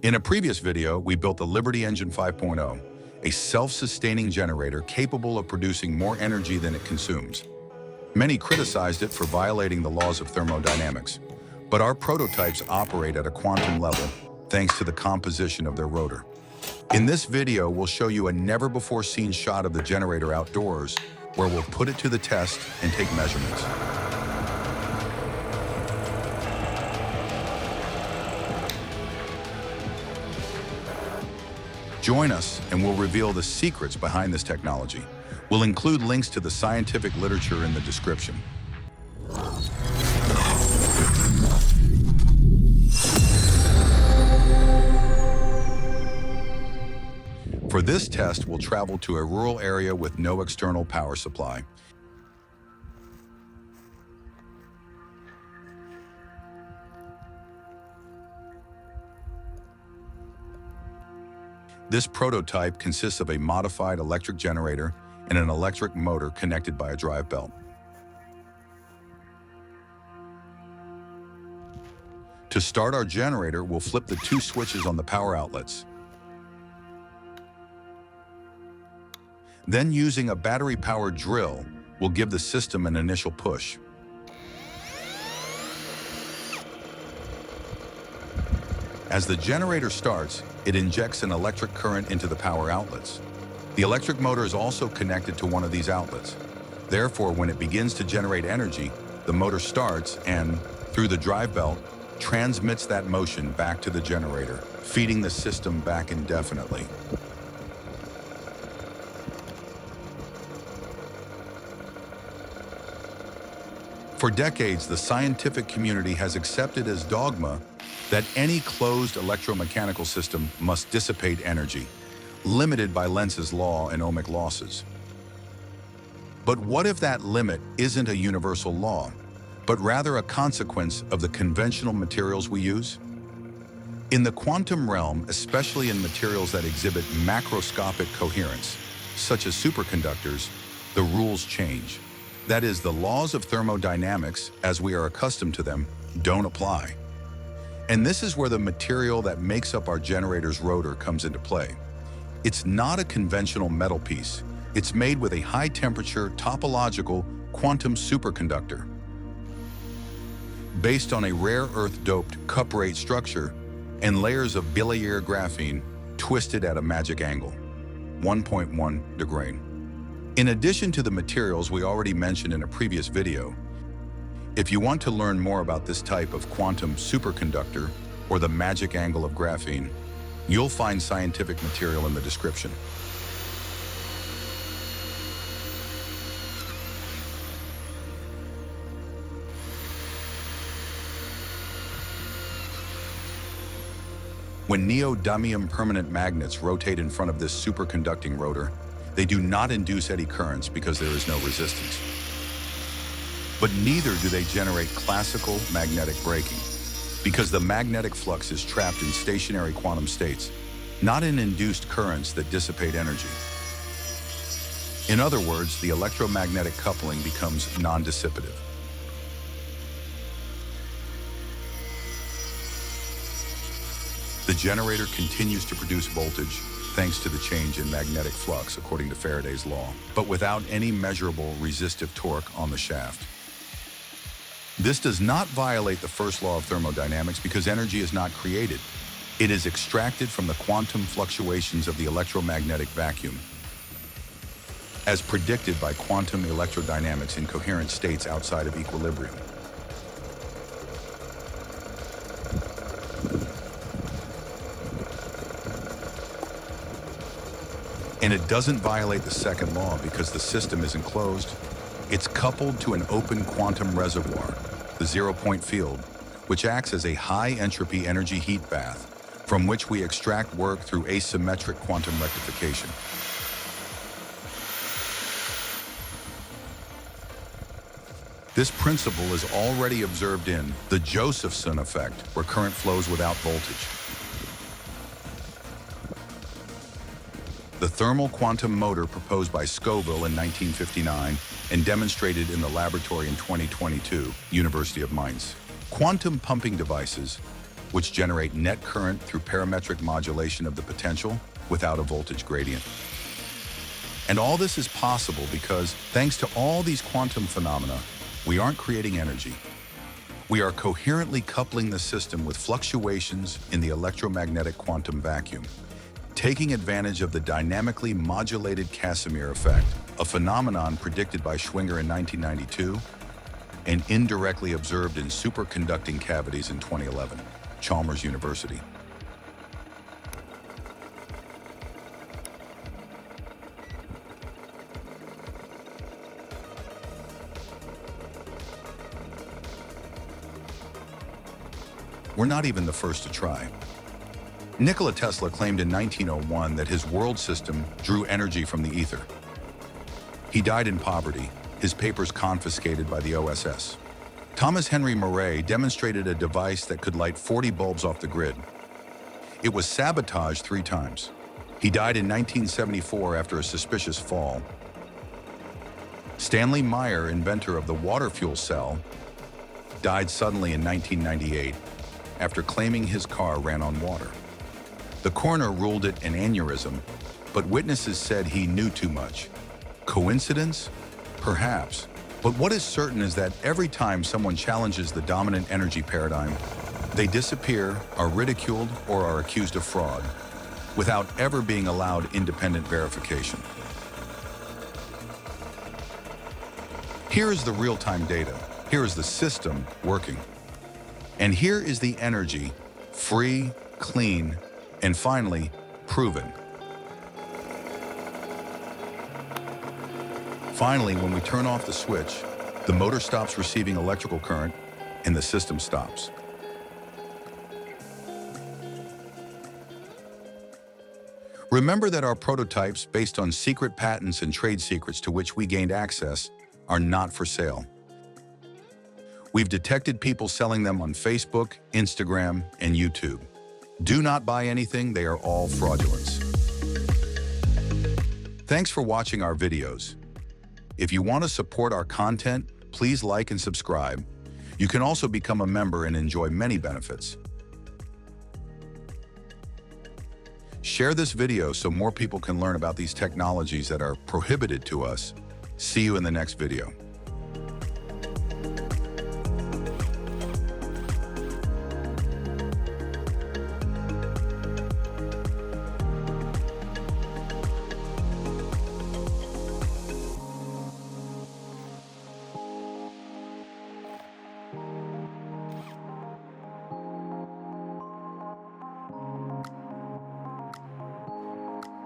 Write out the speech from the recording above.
In a previous video, we built the Liberty Engine 5.0, a self-sustaining generator capable of producing more energy than it consumes. Many criticized it for violating the laws of thermodynamics, but our prototypes operate at a quantum level thanks to the composition of their rotor. In this video, we'll show you a never-before-seen shot of the generator outdoors, where we'll put it to the test and take measurements. Join us and we'll reveal the secrets behind this technology. We'll include links to the scientific literature in the description. For this test, we'll travel to a rural area with no external power supply. This prototype consists of a modified electric generator and an electric motor connected by a drive belt. To start our generator, we'll flip the two switches on the power outlets. Then, using a battery-powered drill, we'll give the system an initial push. As the generator starts, it injects an electric current into the power outlets. The electric motor is also connected to one of these outlets. Therefore, when it begins to generate energy, the motor starts and, through the drive belt, transmits that motion back to the generator, feeding the system back indefinitely. For decades, the scientific community has accepted as dogma that any closed electromechanical system must dissipate energy, limited by Lenz's law and ohmic losses. But what if that limit isn't a universal law, but rather a consequence of the conventional materials we use? In the quantum realm, especially in materials that exhibit macroscopic coherence, such as superconductors, the rules change. That is, the laws of thermodynamics, as we are accustomed to them, don't apply. And this is where the material that makes up our generator's rotor comes into play. It's not a conventional metal piece. It's made with a high-temperature, topological quantum superconductor. Based on a rare earth-doped cuprate structure and layers of bilayer graphene twisted at a magic angle, 1.1 degree. In addition to the materials we already mentioned in a previous video, if you want to learn more about this type of quantum superconductor or the magic angle of graphene, you'll find scientific material in the description. When neodymium permanent magnets rotate in front of this superconducting rotor, they do not induce eddy currents because there is no resistance. But neither do they generate classical magnetic braking, because the magnetic flux is trapped in stationary quantum states, not in induced currents that dissipate energy. In other words, the electromagnetic coupling becomes non-dissipative. The generator continues to produce voltage thanks to the change in magnetic flux according to Faraday's law, but without any measurable resistive torque on the shaft. This does not violate the first law of thermodynamics because energy is not created. It is extracted from the quantum fluctuations of the electromagnetic vacuum, as predicted by quantum electrodynamics in coherent states outside of equilibrium. And it doesn't violate the second law because the system isn't closed. It's coupled to an open quantum reservoir, the zero-point field, which acts as a high-entropy energy heat bath, from which we extract work through asymmetric quantum rectification. This principle is already observed in the Josephson effect, where current flows without voltage. The thermal quantum motor proposed by Scoville in 1959 and demonstrated in the laboratory in 2022, University of Mainz. Quantum pumping devices, which generate net current through parametric modulation of the potential without a voltage gradient. And all this is possible because, thanks to all these quantum phenomena, we aren't creating energy. We are coherently coupling the system with fluctuations in the electromagnetic quantum vacuum, taking advantage of the dynamically modulated Casimir effect, a phenomenon predicted by Schwinger in 1992 and indirectly observed in superconducting cavities in 2011, Chalmers University. We're not even the first to try. Nikola Tesla claimed in 1901 that his world system drew energy from the ether. He died in poverty, his papers confiscated by the OSS. Thomas Henry Murray demonstrated a device that could light 40 bulbs off the grid. It was sabotaged 3 times. He died in 1974 after a suspicious fall. Stanley Meyer, inventor of the water fuel cell, died suddenly in 1998 after claiming his car ran on water. The coroner ruled it an aneurysm, but witnesses said he knew too much. Coincidence? Perhaps. But what is certain is that every time someone challenges the dominant energy paradigm, they disappear, are ridiculed, or are accused of fraud, without ever being allowed independent verification. Here is the real-time data. Here is the system working. And here is the energy, free, clean, and finally, proven. Finally, when we turn off the switch, the motor stops receiving electrical current and the system stops. Remember that our prototypes, based on secret patents and trade secrets to which we gained access, are not for sale. We've detected people selling them on Facebook, Instagram, and YouTube. Do not buy anything, they are all fraudulence. Thanks for watching our videos. If you want to support our content, please like and subscribe. You can also become a member and enjoy many benefits. Share this video so more people can learn about these technologies that are prohibited to us. See you in the next video.